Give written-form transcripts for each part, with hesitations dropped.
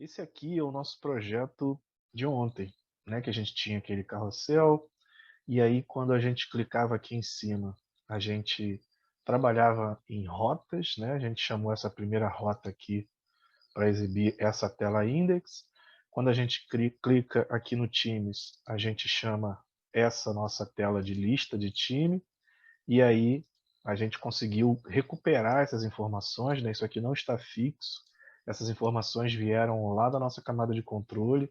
Esse aqui é o nosso projeto de ontem, né, que a gente tinha aquele carrossel, e aí quando a gente clicava aqui em cima, a gente trabalhava em rotas, né, a gente chamou essa primeira rota aqui para exibir essa tela index. Quando a gente clica aqui no Times, a gente chama essa nossa tela de lista de time, e aí a gente conseguiu recuperar essas informações, né? Isso aqui não está fixo, essas informações vieram lá da nossa camada de controle,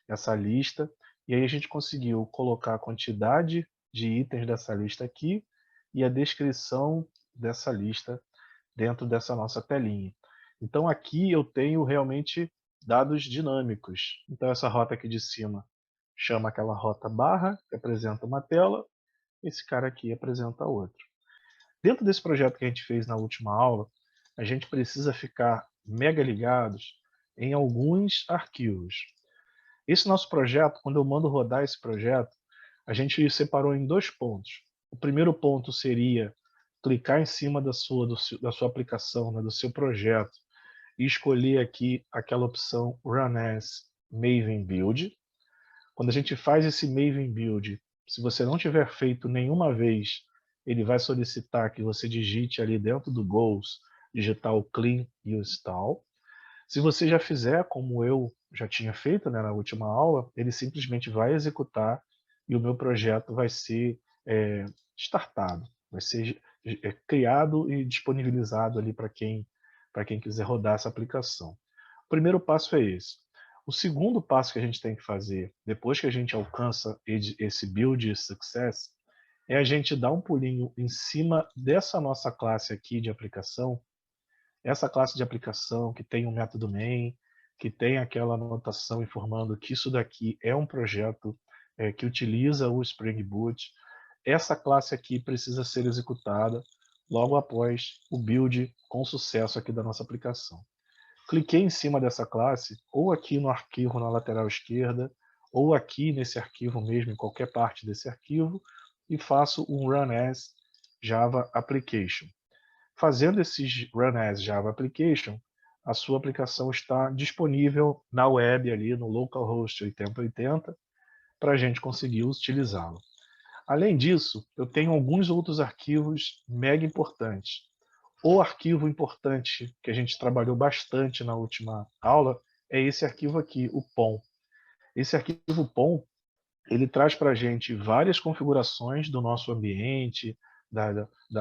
essa lista, e aí a gente conseguiu colocar a quantidade de itens dessa lista aqui e a descrição dessa lista dentro dessa nossa telinha. Então aqui eu tenho realmente dados dinâmicos. Então essa rota aqui de cima chama aquela rota barra, que apresenta uma tela, esse cara aqui apresenta outra. Dentro desse projeto que a gente fez na última aula, a gente precisa ficar mega ligados em alguns arquivos. Esse nosso projeto, quando eu mando rodar esse projeto, a gente separou em dois pontos. O primeiro ponto seria clicar em cima da sua aplicação, né, do seu projeto, e escolher aqui aquela opção Run as Maven Build. Quando a gente faz esse Maven Build, se você não tiver feito nenhuma vez, ele vai solicitar que você digite ali dentro do Goals, digitar o clean e o install. Se você já fizer, como eu já tinha feito, né, na última aula, ele simplesmente vai executar e o meu projeto vai ser startado, vai ser criado e disponibilizado ali para quem quiser rodar essa aplicação. O primeiro passo é esse. O segundo passo que a gente tem que fazer, depois que a gente alcança esse build success, é a gente dar um pulinho em cima dessa nossa classe aqui de aplicação, essa classe de aplicação que tem um método main, que tem aquela anotação informando que isso daqui é um projeto que utiliza o Spring Boot, essa classe aqui precisa ser executada logo após o build com sucesso aqui da nossa aplicação. Cliquei em cima dessa classe, ou aqui no arquivo na lateral esquerda, ou aqui nesse arquivo mesmo, em qualquer parte desse arquivo, e faço um Run as Java Application. Fazendo esse Run as Java Application, a sua aplicação está disponível na web ali no localhost 8080 para a gente conseguir utilizá-lo. Além disso, eu tenho alguns outros arquivos mega importantes. O arquivo importante que a gente trabalhou bastante na última aula é esse arquivo aqui, o POM. Esse arquivo POM, ele traz para a gente várias configurações do nosso ambiente,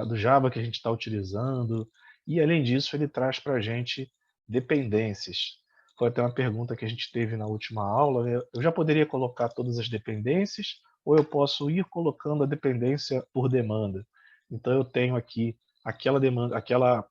do Java que a gente está utilizando, e além disso ele traz para a gente dependências. Foi até uma pergunta que a gente teve na última aula, né? Eu já poderia colocar todas as dependências, ou eu posso ir colocando a dependência por demanda. Então eu tenho aqui aquela demanda, aquela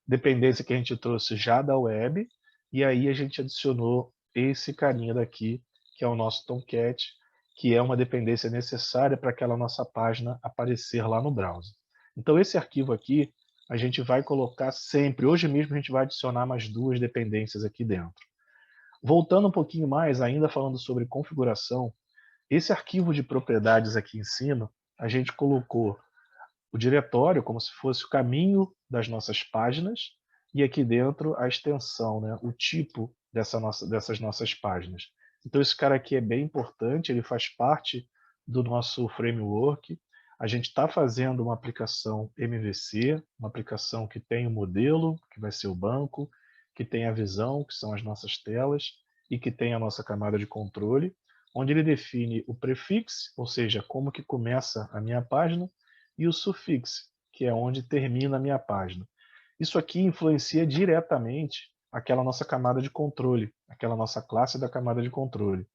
dependência que a gente trouxe já da web, e aí a gente adicionou esse carinha daqui, que é o nosso Tomcat, que é uma dependência necessária para aquela nossa página aparecer lá no browser. Então esse arquivo aqui, a gente vai colocar sempre, hoje mesmo a gente vai adicionar mais duas dependências aqui dentro. Voltando um pouquinho mais, ainda falando sobre configuração, esse arquivo de propriedades aqui em cima, a gente colocou o diretório como se fosse o caminho das nossas páginas e aqui dentro a extensão, né, o tipo dessas nossas páginas. Então esse cara aqui é bem importante, ele faz parte do nosso framework. A gente está fazendo uma aplicação MVC, uma aplicação que tem o modelo, que vai ser o banco, que tem a visão, que são as nossas telas, e que tem a nossa camada de controle, onde ele define o prefixo, ou seja, como que começa a minha página, e o sufixo, que é onde termina a minha página. Isso aqui influencia diretamente aquela nossa camada de controle, aquela nossa classe da camada de controle.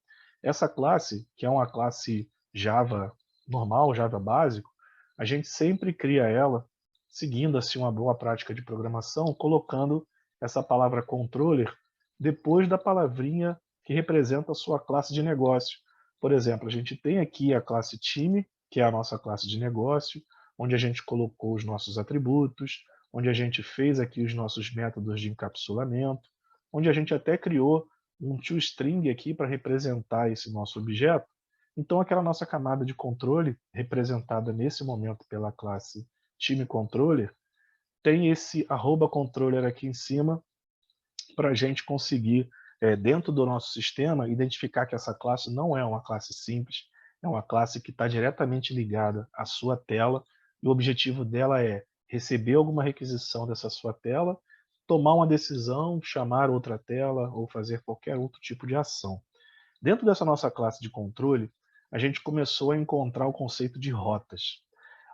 Essa classe, que é uma classe Java normal, Java básico, a gente sempre cria ela seguindo assim uma boa prática de programação, colocando essa palavra controller depois da palavrinha que representa a sua classe de negócio. Por exemplo, a gente tem aqui a classe time, que é a nossa classe de negócio, onde a gente colocou os nossos atributos, onde a gente fez aqui os nossos métodos de encapsulamento, onde a gente até criou um toString aqui para representar esse nosso objeto. Então aquela nossa camada de controle, representada nesse momento pela classe TimeController, tem esse @controller aqui em cima, para a gente conseguir, dentro do nosso sistema, identificar que essa classe não é uma classe simples, é uma classe que está diretamente ligada à sua tela, e o objetivo dela é receber alguma requisição dessa sua tela, tomar uma decisão, chamar outra tela ou fazer qualquer outro tipo de ação. Dentro dessa nossa classe de controle, a gente começou a encontrar o conceito de rotas.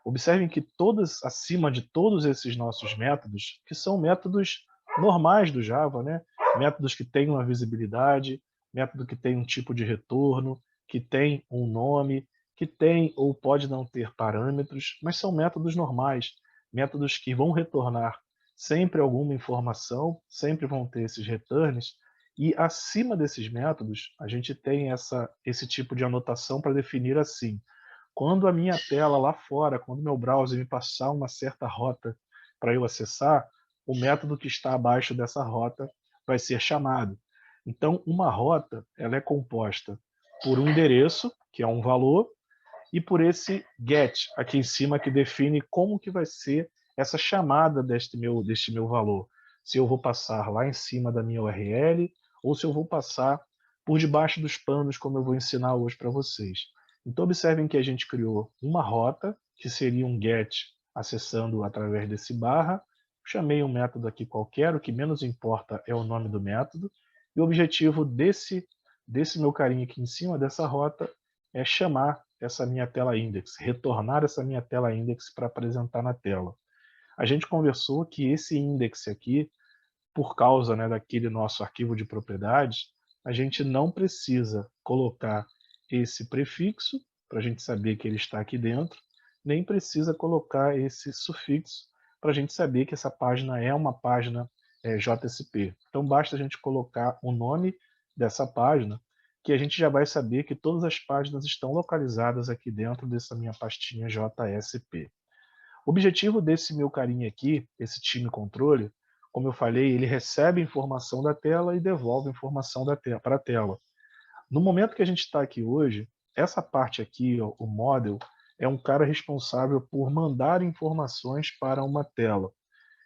Observem que todas, acima de todos esses nossos métodos, que são métodos normais do Java, né? Métodos que têm uma visibilidade, método que tem um tipo de retorno, que tem um nome, que tem ou pode não ter parâmetros, mas são métodos normais, métodos que vão retornar sempre alguma informação, sempre vão ter esses returns, e acima desses métodos, a gente tem esse tipo de anotação para definir assim: quando a minha tela lá fora, quando o meu browser me passar uma certa rota para eu acessar, o método que está abaixo dessa rota vai ser chamado. Então, uma rota, ela é composta por um endereço, que é um valor, e por esse get aqui em cima, que define como que vai ser essa chamada deste meu valor. Se eu vou passar lá em cima da minha URL, ou se eu vou passar por debaixo dos panos, como eu vou ensinar hoje para vocês. Então observem que a gente criou uma rota, que seria um get acessando através desse barra, chamei um método aqui qualquer, o que menos importa é o nome do método, e o objetivo desse meu carinha aqui em cima, dessa rota, é chamar essa minha tela index, retornar essa minha tela index para apresentar na tela. A gente conversou que esse index aqui, por causa, né, daquele nosso arquivo de propriedades, a gente não precisa colocar esse prefixo para a gente saber que ele está aqui dentro, nem precisa colocar esse sufixo para a gente saber que essa página é uma página JSP. Então basta a gente colocar o nome dessa página, que a gente já vai saber que todas as páginas estão localizadas aqui dentro dessa minha pastinha JSP. O objetivo desse meu carinha aqui, esse time controle, como eu falei, ele recebe informação da tela e devolve informação para a tela. No momento que a gente está aqui hoje, essa parte aqui, ó, o model, é um cara responsável por mandar informações para uma tela.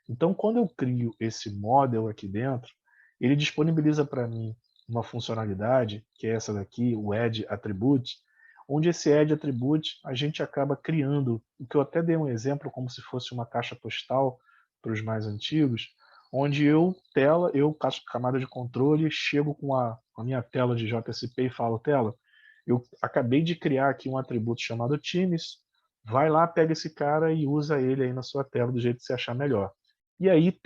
Então, quando eu crio esse model aqui dentro, ele disponibiliza para mim uma funcionalidade, que é essa daqui, o Add Attribute, onde esse Add Attribute a gente acaba criando, o que eu até dei um exemplo como se fosse uma caixa postal para os mais antigos, onde camada de controle, chego com a minha tela de JSP e falo: tela, eu acabei de criar aqui um atributo chamado Teams, vai lá, pega esse cara e usa ele aí na sua tela do jeito que você achar melhor. E aí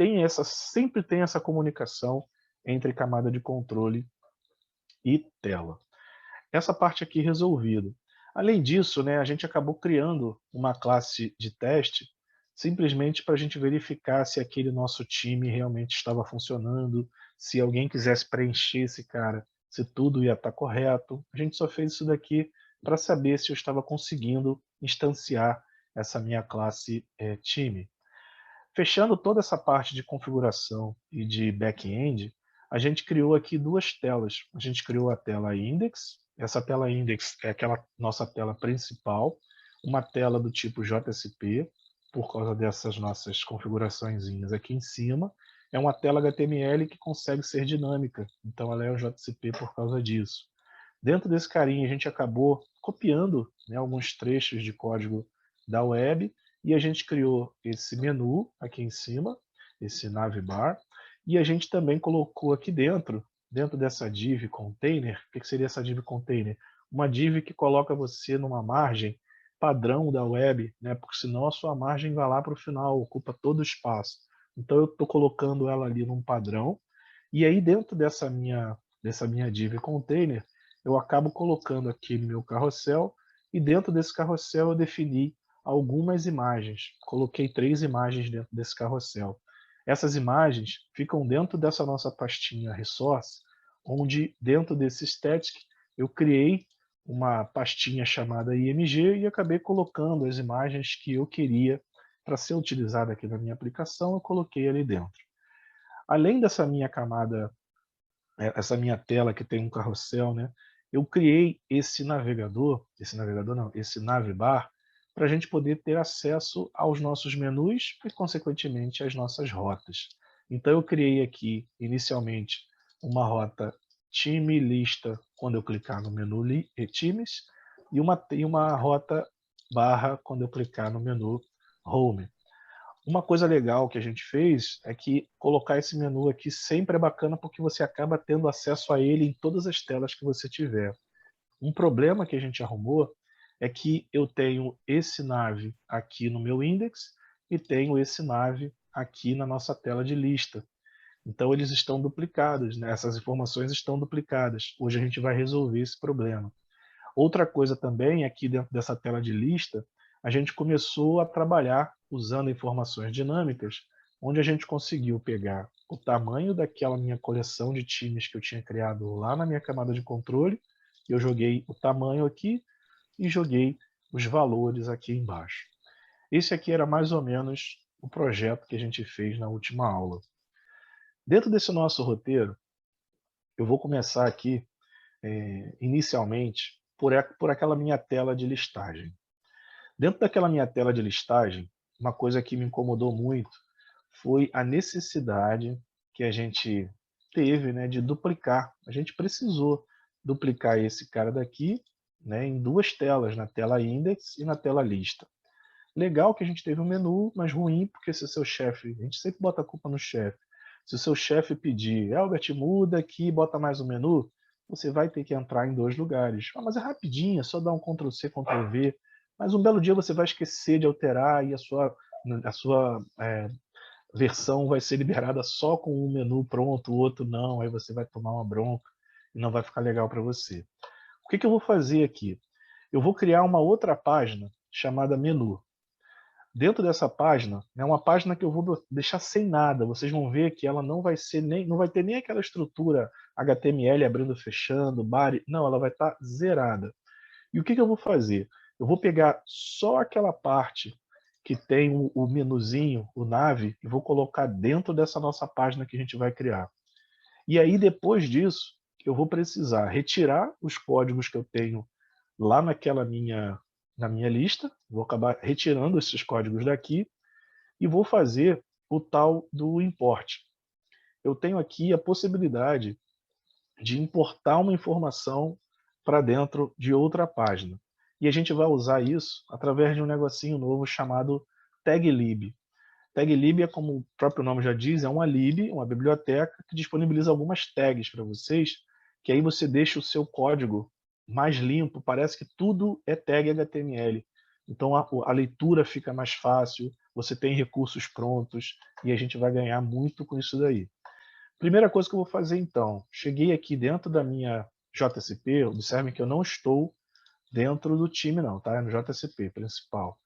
sempre tem essa comunicação entre camada de controle e tela. Essa parte aqui resolvida. Além disso, né, a gente acabou criando uma classe de teste simplesmente para a gente verificar se aquele nosso time realmente estava funcionando, se alguém quisesse preencher esse cara, se tudo ia estar correto. A gente só fez isso daqui para saber se eu estava conseguindo instanciar essa minha classe time. Fechando toda essa parte de configuração e de back-end, a gente criou aqui duas telas. A gente criou a tela index. Essa tela index é aquela nossa tela principal, uma tela do tipo JSP, por causa dessas nossas configuraçõezinhas aqui em cima. É uma tela HTML que consegue ser dinâmica, então ela é o JSP por causa disso. Dentro desse carinha, a gente acabou copiando, né, alguns trechos de código da web, e a gente criou esse menu aqui em cima, esse navbar, e a gente também colocou aqui dentro dessa div container, o que seria essa div container? Uma div que coloca você numa margem padrão da web, né, porque senão a sua margem vai lá para o final, ocupa todo o espaço. Então eu estou colocando ela ali num padrão, e aí dentro dessa minha div container, eu acabo colocando aqui no meu carrossel, e dentro desse carrossel eu defini algumas imagens. Coloquei 3 imagens dentro desse carrossel. Essas imagens ficam dentro dessa nossa pastinha resource, onde dentro desse static eu criei uma pastinha chamada img e acabei colocando as imagens que eu queria para ser utilizada aqui na minha aplicação, eu coloquei ali dentro. Além dessa minha camada, essa minha tela que tem um carrossel, né, eu criei esse navegador não, esse navbar, para a gente poder ter acesso aos nossos menus e, consequentemente, às nossas rotas. Então eu criei aqui, inicialmente, uma rota time lista, quando eu clicar no menu times, e uma rota barra quando eu clicar no menu home. Uma coisa legal que a gente fez é que colocar esse menu aqui sempre é bacana porque você acaba tendo acesso a ele em todas as telas que você tiver. Um problema que a gente arrumou é que eu tenho esse nav aqui no meu index e tenho esse nav aqui na nossa tela de lista. Então eles estão duplicados, né? Essas informações estão duplicadas. Hoje a gente vai resolver esse problema. Outra coisa também, aqui dentro dessa tela de lista, a gente começou a trabalhar usando informações dinâmicas, onde a gente conseguiu pegar o tamanho daquela minha coleção de times que eu tinha criado lá na minha camada de controle, eu joguei o tamanho aqui e joguei os valores aqui embaixo. Esse aqui era mais ou menos o projeto que a gente fez na última aula. Dentro desse nosso roteiro, eu vou começar aqui, inicialmente, por aquela minha tela de listagem. Dentro daquela minha tela de listagem, uma coisa que me incomodou muito foi a necessidade que a gente teve, né, de duplicar. A gente precisou duplicar esse cara daqui, né, em duas telas, na tela index e na tela lista. Legal que a gente teve um menu, mas ruim porque se o seu chefe, a gente sempre bota a culpa no chefe, se o seu chefe pedir, Albert, muda aqui, bota mais um menu, você vai ter que entrar em dois lugares. Ah, mas é rapidinho, é só dar um Ctrl C, Ctrl V, mas um belo dia você vai esquecer de alterar e a sua versão vai ser liberada só com um menu pronto, o outro não, aí você vai tomar uma bronca e não vai ficar legal para você. O que eu vou fazer aqui? Eu vou criar uma outra página chamada menu. Dentro dessa página, é uma página que eu vou deixar sem nada. Vocês vão ver que ela não vai ter nem aquela estrutura HTML abrindo e fechando, body, não, ela vai estar zerada. E o que eu vou fazer? Eu vou pegar só aquela parte que tem o menuzinho, o nav, e vou colocar dentro dessa nossa página que a gente vai criar. E aí, depois disso, eu vou precisar retirar os códigos que eu tenho lá na minha lista, vou acabar retirando esses códigos daqui e vou fazer o tal do import. Eu tenho aqui a possibilidade de importar uma informação para dentro de outra página. E a gente vai usar isso através de um negocinho novo chamado taglib. Taglib é, como o próprio nome já diz, é uma lib, uma biblioteca que disponibiliza algumas tags para vocês, que aí você deixa o seu código mais limpo, parece que tudo é tag HTML. Então a leitura fica mais fácil, você tem recursos prontos e a gente vai ganhar muito com isso daí. Primeira coisa que eu vou fazer então, cheguei aqui dentro da minha JSP, observem que eu não estou dentro do time não, tá? É no JSP principal.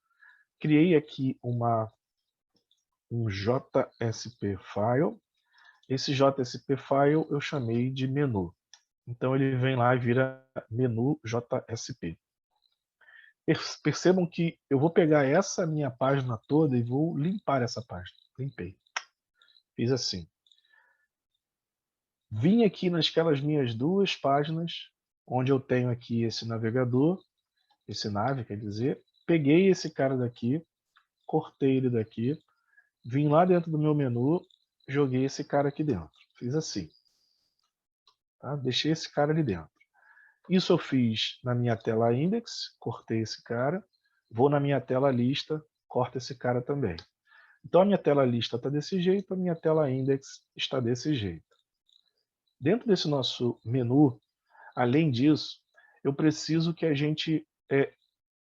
Criei aqui um JSP file. Esse JSP file eu chamei de menu. Então ele vem lá e vira menu JSP. Percebam que eu vou pegar essa minha página toda e vou limpar essa página. Limpei. Fiz assim. Vim aqui nasquelas minhas duas páginas, onde eu tenho aqui esse navegador, esse nav, quer dizer, peguei esse cara daqui, cortei ele daqui, vim lá dentro do meu menu, joguei esse cara aqui dentro. Fiz assim. Tá? Deixei esse cara ali dentro. Isso eu fiz na minha tela index, cortei esse cara, vou na minha tela lista, corto esse cara também. Então a minha tela lista está desse jeito, a minha tela index está desse jeito. Dentro desse nosso menu, além disso, eu preciso que a gente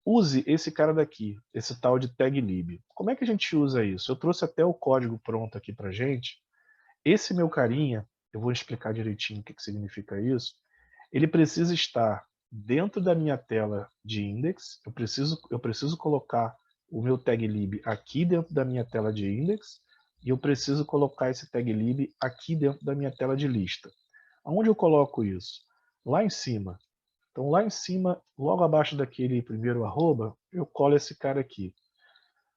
use esse cara daqui, esse tal de taglib. Como é que a gente usa isso? Eu trouxe até o código pronto aqui para gente. Esse meu carinha, eu vou explicar direitinho o que significa isso, ele precisa estar dentro da minha tela de index, eu preciso colocar o meu taglib aqui dentro da minha tela de index, e eu preciso colocar esse taglib aqui dentro da minha tela de lista. Aonde eu coloco isso? Lá em cima. Então lá em cima, logo abaixo daquele primeiro arroba, eu colo esse cara aqui.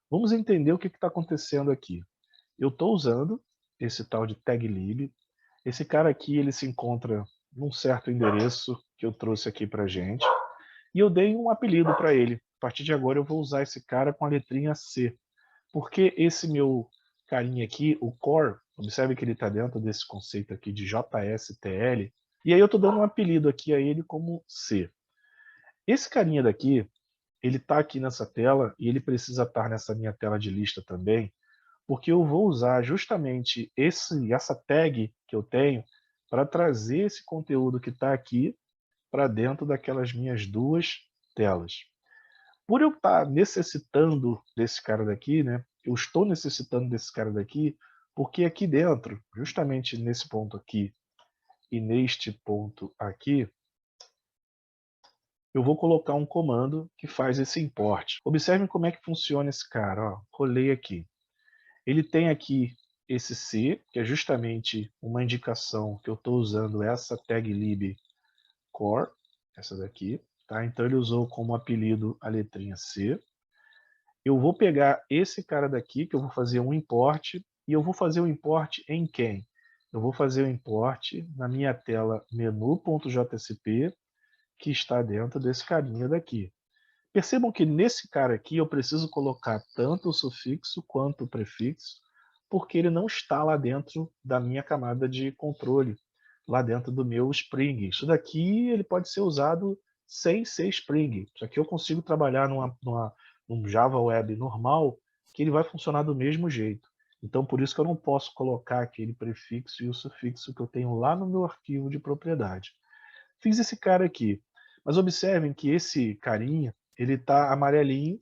Vamos entender o que está acontecendo aqui. Eu estou usando esse tal de taglib. Esse cara aqui ele se encontra num certo endereço que eu trouxe aqui para gente. E eu dei um apelido para ele. A partir de agora eu vou usar esse cara com a letrinha C. Porque esse meu carinha aqui, o core, Observe que ele está dentro desse conceito aqui de JSTL, e aí eu estou dando um apelido aqui a ele como C. Esse carinha daqui, ele está aqui nessa tela e ele precisa estar nessa minha tela de lista também, porque eu vou usar justamente essa tag que eu tenho para trazer esse conteúdo que está aqui para dentro daquelas minhas duas telas. Por eu estar necessitando desse cara daqui, né, eu estou necessitando desse cara daqui, porque aqui dentro, justamente nesse ponto aqui e neste ponto aqui, eu vou colocar um comando que faz esse import. Observem como é que funciona esse cara. Ó, rolei aqui. Ele tem aqui esse C, que é justamente uma indicação que eu estou usando essa tag lib core, essa daqui. Tá? Então ele usou como apelido a letrinha C. Eu vou pegar esse cara daqui, que eu vou fazer um import, e eu vou fazer o import em quem? Eu vou fazer o import na minha tela menu.jsp, que está dentro desse carinha daqui. Percebam que nesse cara aqui eu preciso colocar tanto o sufixo quanto o prefixo, porque ele não está lá dentro da minha camada de controle, lá dentro do meu Spring. Isso daqui ele pode ser usado sem ser Spring. Isso aqui eu consigo trabalhar num Java Web normal, que ele vai funcionar do mesmo jeito. Então por isso que eu não posso colocar aquele prefixo e o sufixo que eu tenho lá no meu arquivo de propriedade. Fiz esse cara aqui. Mas observem que esse carinha, ele está amarelinho,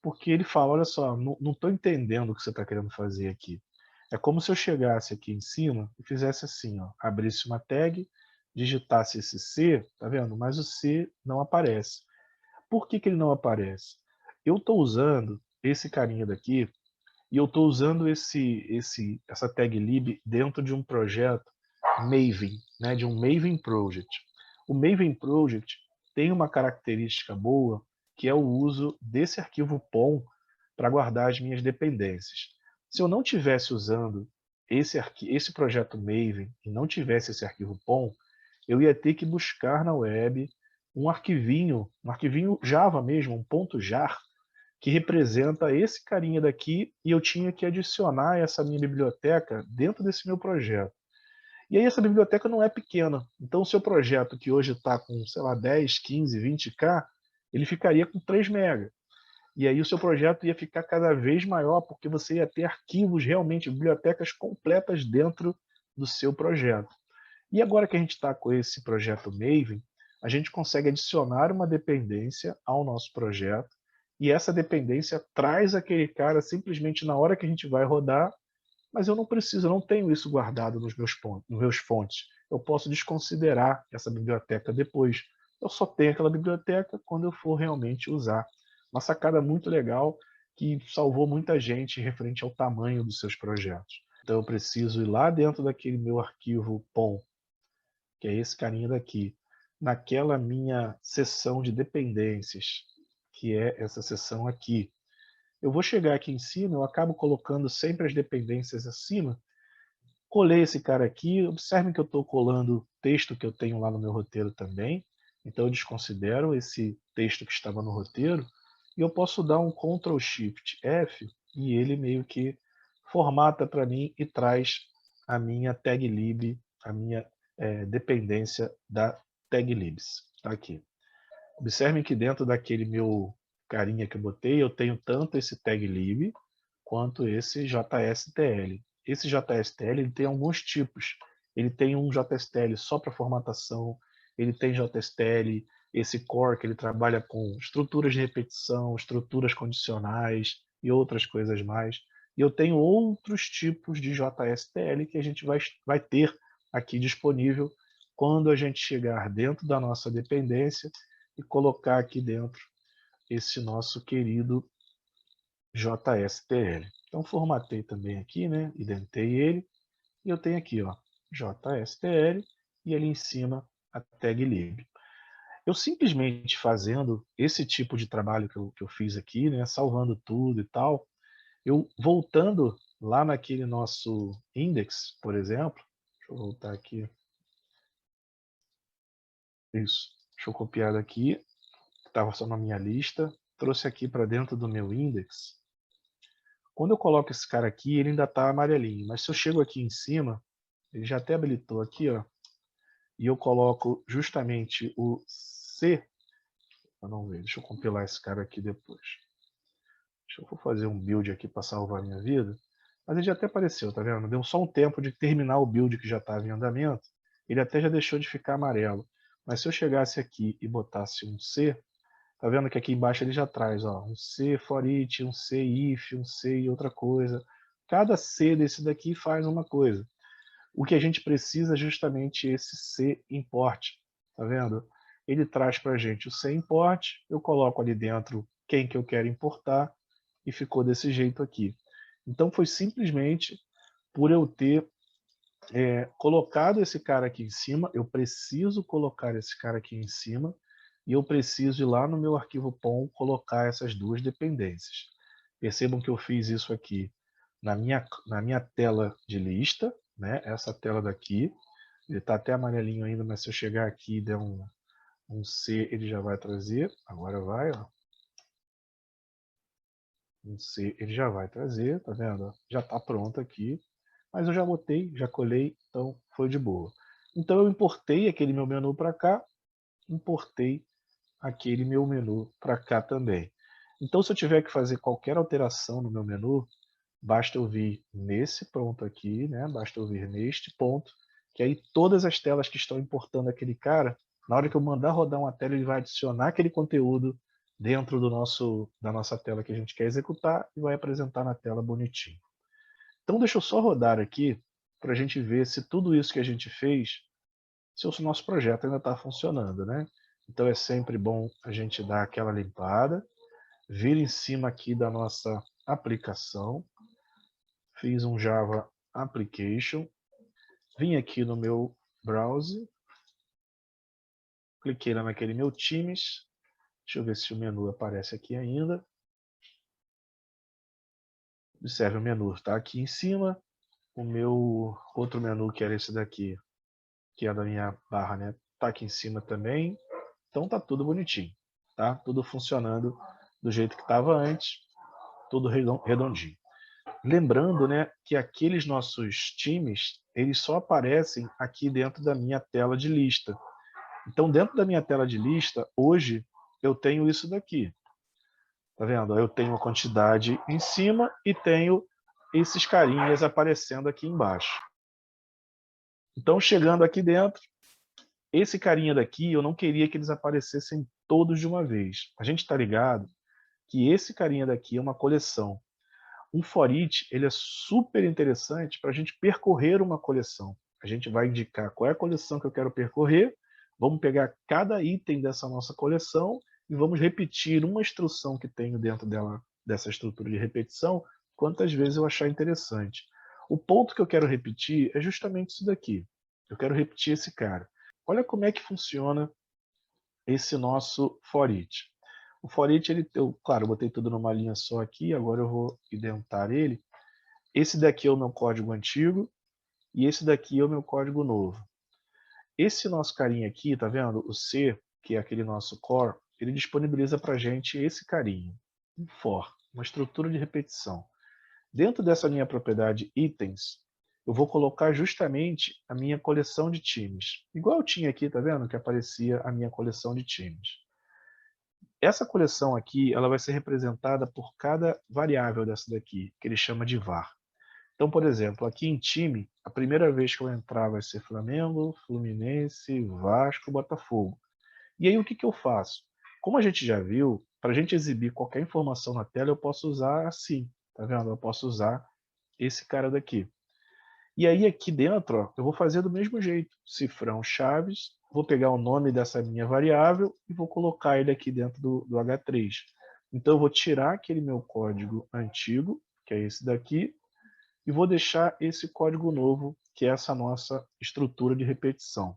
porque ele fala, olha só, não estou entendendo o que você está querendo fazer aqui. É como se eu chegasse aqui em cima e fizesse assim, ó, abrisse uma tag, digitasse esse C, tá vendo? Mas o C não aparece. Por que ele não aparece? Eu estou usando esse carinha daqui e eu estou usando essa tag lib dentro de um projeto Maven, né, de um Maven Project. O Maven Project tem uma característica boa, que é o uso desse arquivo POM para guardar as minhas dependências. Se eu não tivesse usando esse projeto Maven e não tivesse esse arquivo POM, eu ia ter que buscar na web um arquivinho Java mesmo, um .jar, que representa esse carinha daqui, e eu tinha que adicionar essa minha biblioteca dentro desse meu projeto. E aí essa biblioteca não é pequena, então o seu projeto que hoje está com, sei lá, 10, 15, 20K, ele ficaria com 3 MB. E aí o seu projeto ia ficar cada vez maior, porque você ia ter arquivos realmente, bibliotecas completas dentro do seu projeto. E agora que a gente está com esse projeto Maven, a gente consegue adicionar uma dependência ao nosso projeto, e essa dependência traz aquele cara simplesmente na hora que a gente vai rodar, mas eu não preciso, eu não tenho isso guardado nos meus fontes. Eu posso desconsiderar essa biblioteca depois. Eu só tenho aquela biblioteca quando eu for realmente usar. Uma sacada muito legal que salvou muita gente referente ao tamanho dos seus projetos. Então eu preciso ir lá dentro daquele meu arquivo POM, que é esse carinha daqui, naquela minha seção de dependências, que é essa seção aqui. Eu vou chegar aqui em cima, eu acabo colocando sempre as dependências acima, colei esse cara aqui, observem que eu estou colando texto que eu tenho lá no meu roteiro também, então eu desconsidero esse texto que estava no roteiro, e eu posso dar um Ctrl Shift F, e ele meio que formata para mim e traz a minha tag lib, a minha dependência da tag libs. Tá aqui. Observem que dentro daquele meu carinha que eu botei, eu tenho tanto esse tag lib quanto esse JSTL. Esse JSTL ele tem alguns tipos. Ele tem um JSTL só para formatação, ele tem JSTL, esse core que ele trabalha com estruturas de repetição, estruturas condicionais e outras coisas mais. E eu tenho outros tipos de JSTL que a gente vai ter aqui disponível quando a gente chegar dentro da nossa dependência e colocar aqui dentro esse nosso querido JSTL. Então formatei também aqui, né? Identei ele e eu tenho aqui, ó, JSTL e ali em cima a tag lib. Eu simplesmente fazendo esse tipo de trabalho que eu fiz aqui, né, salvando tudo e tal, eu voltando lá naquele nosso index, por exemplo, deixa eu voltar aqui, isso, deixa eu copiar daqui, estava só na minha lista, trouxe aqui para dentro do meu index, Quando eu coloco esse cara aqui, ele ainda está amarelinho, mas se eu chego aqui em cima, ele já até habilitou aqui, ó, e eu coloco justamente o C, para não ver, deixa eu compilar esse cara aqui depois. Deixa eu fazer um build aqui para salvar minha vida. Mas ele já até apareceu, tá vendo? Deu só um tempo de terminar o build que já estava em andamento. Ele até já deixou de ficar amarelo. Mas se eu chegasse aqui e botasse um C, tá vendo que aqui embaixo ele já traz, ó, um C for each, um C if, um C e outra coisa. Cada C desse daqui faz uma coisa. O que a gente precisa é justamente esse C import, tá vendo? Ele traz para a gente o C import, eu coloco ali dentro quem que eu quero importar e ficou desse jeito aqui. Então foi simplesmente por eu ter colocado esse cara aqui em cima, eu preciso colocar esse cara aqui em cima e eu preciso ir lá no meu arquivo POM colocar essas duas dependências. Percebam que eu fiz isso aqui na minha tela de lista, né? Essa tela daqui, ele está até amarelinho ainda, mas se eu chegar aqui e der um C, ele já vai trazer. Agora vai, ó. Um C, ele já vai trazer, tá vendo? Já está pronto aqui, mas eu já botei, já colei, então foi de boa. Então eu importei aquele meu menu para cá, importei aquele meu menu para cá também. Então se eu tiver que fazer qualquer alteração no meu menu, basta eu vir nesse ponto aqui, né? Basta eu vir neste ponto, que aí todas as telas que estão importando aquele cara, na hora que eu mandar rodar uma tela, ele vai adicionar aquele conteúdo dentro da nossa tela que a gente quer executar e vai apresentar na tela bonitinho. Então deixa eu só rodar aqui para a gente ver se tudo isso que a gente fez, se o nosso projeto ainda está funcionando, né? Então é sempre bom a gente dar aquela limpada, vir em cima aqui da nossa aplicação, fiz um Java Application, vim aqui no meu browser, cliquei lá naquele meu Teams, deixa eu ver se o menu aparece aqui ainda. Observe o menu, está aqui em cima, o meu outro menu que era esse daqui, que é da minha barra, né? Tá aqui em cima também. Então tá tudo bonitinho, tá? Tudo funcionando do jeito que estava antes, tudo redondinho. Lembrando, né, que aqueles nossos times, eles só aparecem aqui dentro da minha tela de lista. Então, dentro da minha tela de lista, hoje, eu tenho isso daqui. Tá vendo? Eu tenho uma quantidade em cima e tenho esses carinhas aparecendo aqui embaixo. Então, chegando aqui dentro, esse carinha daqui, eu não queria que eles aparecessem todos de uma vez. A gente está ligado que esse carinha daqui é uma coleção. Um for each, ele é super interessante para a gente percorrer uma coleção. A gente vai indicar qual é a coleção que eu quero percorrer, vamos pegar cada item dessa nossa coleção e vamos repetir uma instrução que tenho dentro dessa estrutura de repetição, quantas vezes eu achar interessante. O ponto que eu quero repetir é justamente isso daqui. Eu quero repetir esse cara. Olha como é que funciona esse nosso for each. O for each, claro, eu botei tudo numa linha só aqui, agora eu vou identar ele. Esse daqui é o meu código antigo e esse daqui é o meu código novo. Esse nosso carinha aqui, tá vendo? O C, que é aquele nosso core, ele disponibiliza para a gente esse carinha, um for, uma estrutura de repetição. Dentro dessa minha propriedade itens, eu vou colocar justamente a minha coleção de times. Igual eu tinha aqui, tá vendo? Que aparecia a minha coleção de times. Essa coleção aqui, ela vai ser representada por cada variável dessa daqui, que ele chama de var. Então, por exemplo, aqui em time, a primeira vez que eu entrar vai ser Flamengo, Fluminense, Vasco, Botafogo. E aí o que eu faço? Como a gente já viu, para a gente exibir qualquer informação na tela, eu posso usar assim, tá vendo? Eu posso usar esse cara daqui. E aí aqui dentro, ó, eu vou fazer do mesmo jeito, cifrão chaves, vou pegar o nome dessa minha variável e vou colocar ele aqui dentro do H3. Então eu vou tirar aquele meu código antigo, que é esse daqui, e vou deixar esse código novo, que é essa nossa estrutura de repetição.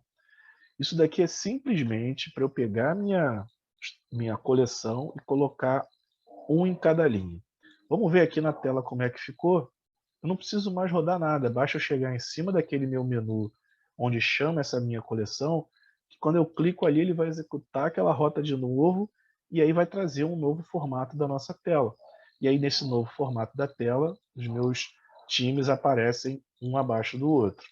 Isso daqui é simplesmente para eu pegar minha coleção e colocar um em cada linha. Vamos ver aqui na tela como é que ficou? Eu não preciso mais rodar nada, basta eu chegar em cima daquele meu menu onde chama essa minha coleção, que quando eu clico ali ele vai executar aquela rota de novo e aí vai trazer um novo formato da nossa tela. e aí nesse novo formato da tela, os meus times aparecem um abaixo do outro.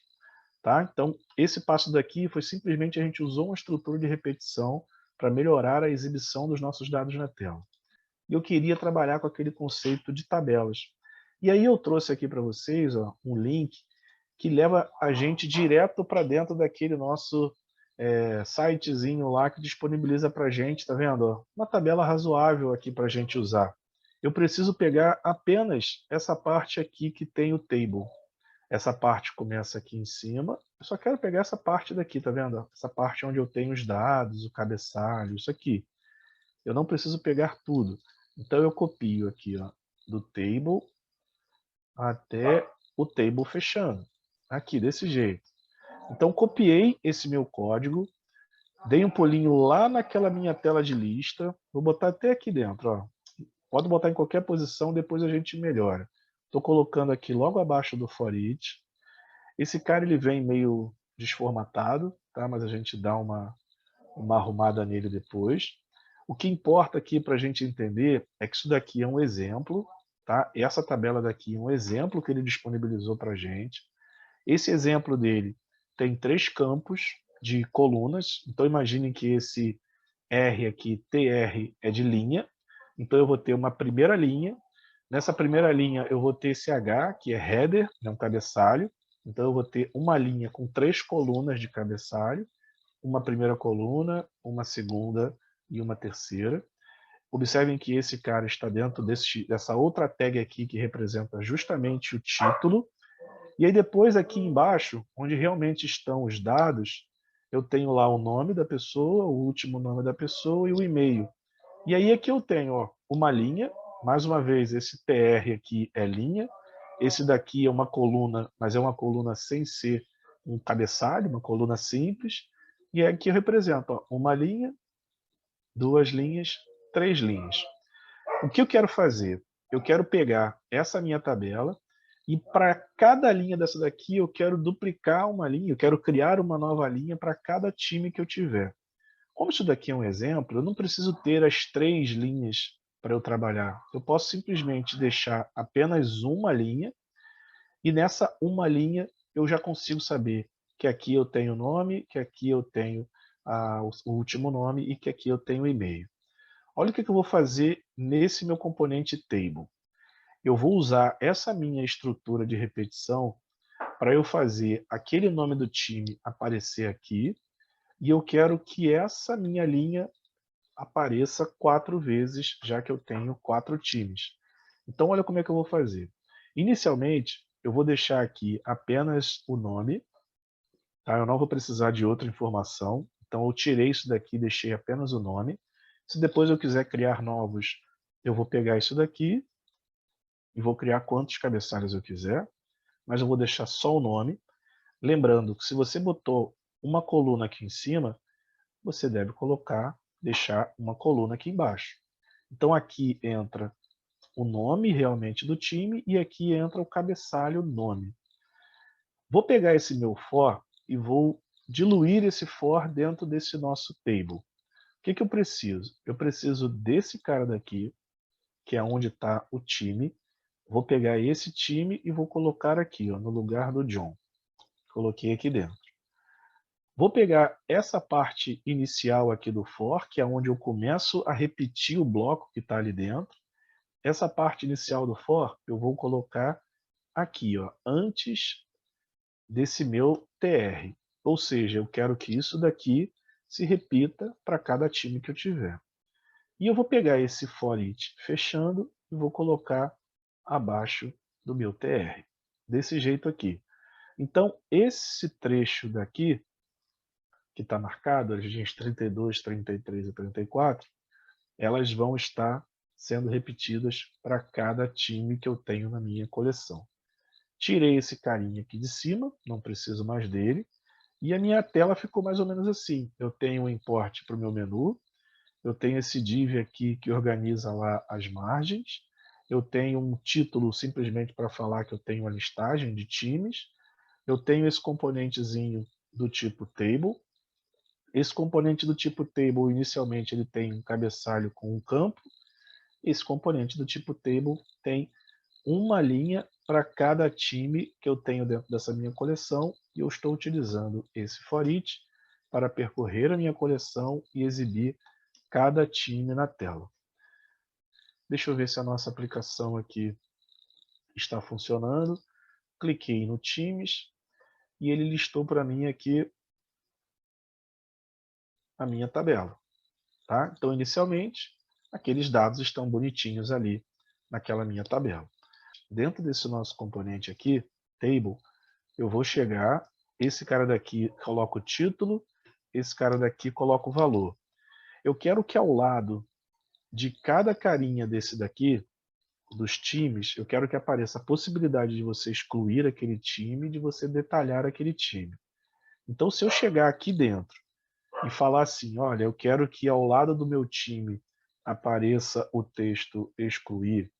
Tá? Então, esse passo daqui foi simplesmente a gente usou uma estrutura de repetição para melhorar a exibição dos nossos dados na tela. E eu queria trabalhar com aquele conceito de tabelas. E aí eu trouxe aqui para vocês um link que leva a gente direto para dentro daquele nosso sitezinho lá que disponibiliza para a gente, tá vendo? Ó? Uma tabela razoável aqui para a gente usar. Eu preciso pegar apenas essa parte aqui que tem o table. Essa parte começa aqui em cima. Eu só quero pegar essa parte daqui, tá vendo? Essa parte onde eu tenho os dados, o cabeçalho, isso aqui. Eu não preciso pegar tudo. Então eu copio aqui, ó, do table até o table fechando. Aqui, desse jeito. Então copiei esse meu código, dei um pulinho lá naquela minha tela de lista, vou botar até aqui dentro, ó. Pode botar em qualquer posição, depois a gente melhora. Estou colocando aqui logo abaixo do for each. Esse cara ele vem meio desformatado, tá? Mas a gente dá uma arrumada nele depois. O que importa aqui para a gente entender é que isso daqui é um exemplo, tá? Essa tabela daqui é um exemplo que ele disponibilizou para a gente. Esse exemplo dele tem 3 campos de colunas, então imaginem que esse R aqui, TR, é de linha, então eu vou ter uma primeira linha, nessa primeira linha eu vou ter esse H, que é header, é um cabeçalho, então eu vou ter uma linha com 3 colunas de cabeçalho, uma primeira coluna, uma segunda e uma terceira. Observem que esse cara está dentro dessa outra tag aqui que representa justamente o título, e aí depois aqui embaixo, onde realmente estão os dados, eu tenho lá o nome da pessoa, o último nome da pessoa e o e-mail. E aí aqui eu tenho ó, uma linha, mais uma vez esse TR aqui é linha, esse daqui é uma coluna, mas é uma coluna sem ser um cabeçalho, uma coluna simples, e aqui eu represento ó, uma linha, 2 linhas, 3 linhas. O que eu quero fazer? Eu quero pegar essa minha tabela e para cada linha dessa daqui eu quero duplicar uma linha, eu quero criar uma nova linha para cada time que eu tiver. Como isso daqui é um exemplo, eu não preciso ter as 3 linhas para eu trabalhar. Eu posso simplesmente deixar apenas uma linha e nessa uma linha eu já consigo saber que aqui eu tenho o nome, que aqui eu tenho o último nome e que aqui eu tenho o e-mail. Olha o que eu vou fazer nesse meu componente table. Eu vou usar essa minha estrutura de repetição para eu fazer aquele nome do time aparecer aqui, e eu quero que essa minha linha apareça 4 vezes, já que eu tenho 4 times. Então olha como é que eu vou fazer. Inicialmente, eu vou deixar aqui apenas o nome, tá? Eu não vou precisar de outra informação, então eu tirei isso daqui e deixei apenas o nome. Se depois eu quiser criar novos, eu vou pegar isso daqui e vou criar quantos cabeçalhos eu quiser, mas eu vou deixar só o nome. Lembrando que se você botou uma coluna aqui em cima, você deve deixar uma coluna aqui embaixo. Então aqui entra o nome realmente do time e aqui entra o cabeçalho nome. Vou pegar esse meu for e vou diluir esse for dentro desse nosso table. O que eu preciso? Eu preciso desse cara daqui, que é onde está o time. Vou pegar esse time e vou colocar aqui, ó, no lugar do John. Coloquei aqui dentro. Vou pegar essa parte inicial aqui do for, que é onde eu começo a repetir o bloco que está ali dentro. Essa parte inicial do for, eu vou colocar aqui, ó, antes desse meu TR. Ou seja, eu quero que isso daqui se repita para cada time que eu tiver. E eu vou pegar esse for each fechando e vou colocar abaixo do meu TR. Desse jeito aqui. Então, esse trecho daqui, que está marcado, as linhas 32, 33 e 34, elas vão estar sendo repetidas para cada time que eu tenho na minha coleção. Tirei esse carinha aqui de cima, não preciso mais dele, e a minha tela ficou mais ou menos assim. Eu tenho um import para o meu menu, eu tenho esse div aqui que organiza lá as margens, eu tenho um título simplesmente para falar que eu tenho uma listagem de times, eu tenho esse componentezinho do tipo table. Esse componente do tipo table, inicialmente, ele tem um cabeçalho com um campo, esse componente do tipo table tem uma linha para cada time que eu tenho dentro dessa minha coleção, e eu estou utilizando esse for each para percorrer a minha coleção e exibir cada time na tela. Deixa eu ver se a nossa aplicação aqui está funcionando. Cliquei no times e ele listou para mim aqui a minha tabela. Tá? Então, inicialmente, aqueles dados estão bonitinhos ali naquela minha tabela. Dentro desse nosso componente aqui, table, eu vou chegar, esse cara daqui coloca o título, esse cara daqui coloca o valor. Eu quero que ao lado de cada carinha desse daqui, dos times, eu quero que apareça a possibilidade de você excluir aquele time e de você detalhar aquele time. Então, se eu chegar aqui dentro e falar assim, olha, eu quero que ao lado do meu time apareça o texto excluir,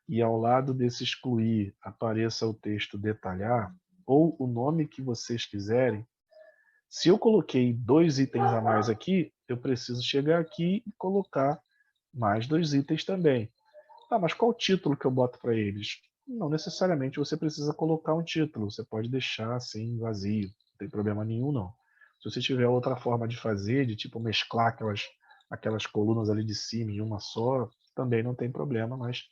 e ao lado desse excluir apareça o texto detalhar, ou o nome que vocês quiserem, se eu coloquei 2 itens a mais aqui, eu preciso chegar aqui e colocar mais 2 itens também. Ah, mas qual título que eu boto para eles? Não necessariamente você precisa colocar um título, você pode deixar assim vazio, não tem problema nenhum não. Se você tiver outra forma de fazer, de tipo mesclar aquelas colunas ali de cima em uma só, também não tem problema, mas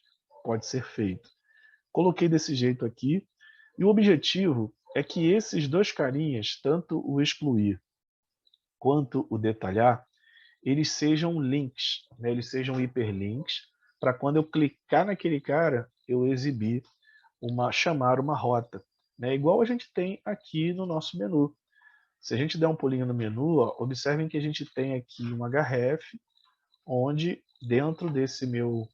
pode ser feito. Coloquei desse jeito aqui, e o objetivo é que esses dois carinhas, tanto o excluir quanto o detalhar, eles sejam links, né? Eles sejam hiperlinks, para quando eu clicar naquele cara, eu exibir chamar uma rota, né? Igual a gente tem aqui no nosso menu. Se a gente der um pulinho no menu, ó, observem que a gente tem aqui um href, onde dentro desse meu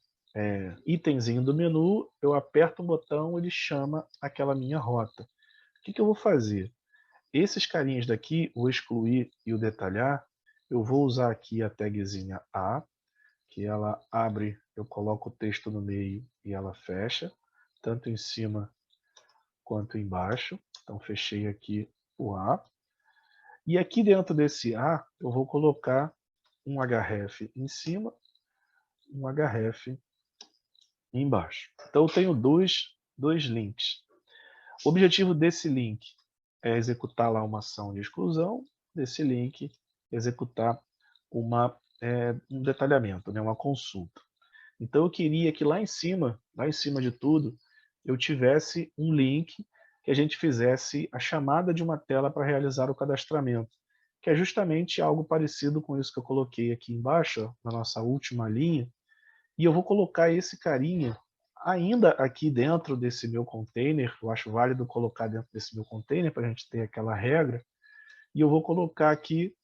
itemzinho do menu, eu aperto um botão, ele chama aquela minha rota. O que eu vou fazer? Esses carinhas daqui, o excluir e o detalhar, eu vou usar aqui a tagzinha A, que ela abre, eu coloco o texto no meio e ela fecha, tanto em cima quanto embaixo. Então fechei aqui o A. E aqui dentro desse A, eu vou colocar um href em cima, um href embaixo. Então eu tenho dois links. O objetivo desse link é executar lá uma ação de exclusão, desse link executar um detalhamento, né, uma consulta. Então eu queria que lá em cima de tudo, eu tivesse um link que a gente fizesse a chamada de uma tela para realizar o cadastramento, que é justamente algo parecido com isso que eu coloquei aqui embaixo, ó, na nossa última linha, e eu vou colocar esse carinha ainda aqui dentro desse meu container, eu acho válido colocar dentro desse meu container para a gente ter aquela regra, e eu vou colocar aqui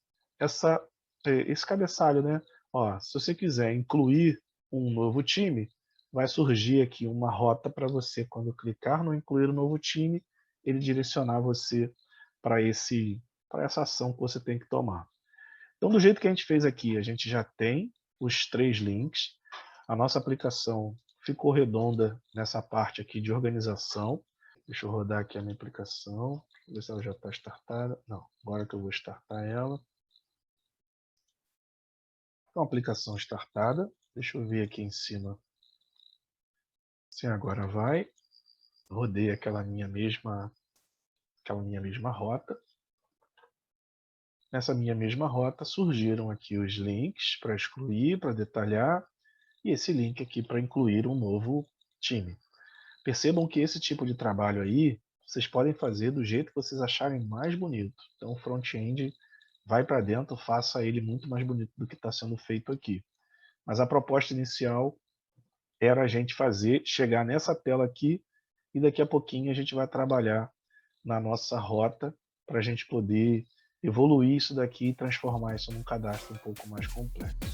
esse cabeçalho, né? Ó, se você quiser incluir um novo time, vai surgir aqui uma rota para você, quando clicar no incluir um novo time, ele direcionar você para essa ação que você tem que tomar. Então, do jeito que a gente fez aqui, a gente já tem os 3 links, a nossa aplicação ficou redonda nessa parte aqui de organização. Deixa eu rodar aqui a minha aplicação, ver se ela já está startada. Não, agora que eu vou startar ela. Então, a aplicação startada. Deixa eu ver aqui em cima se agora vai. Rodei aquela minha mesma rota. Nessa minha mesma rota surgiram aqui os links para excluir, para detalhar, e esse link aqui para incluir um novo time. Percebam que esse tipo de trabalho aí, vocês podem fazer do jeito que vocês acharem mais bonito. Então o front-end vai para dentro, faça ele muito mais bonito do que está sendo feito aqui. Mas a proposta inicial era a gente chegar nessa tela aqui, e daqui a pouquinho a gente vai trabalhar na nossa rota para a gente poder evoluir isso daqui e transformar isso num cadastro um pouco mais complexo.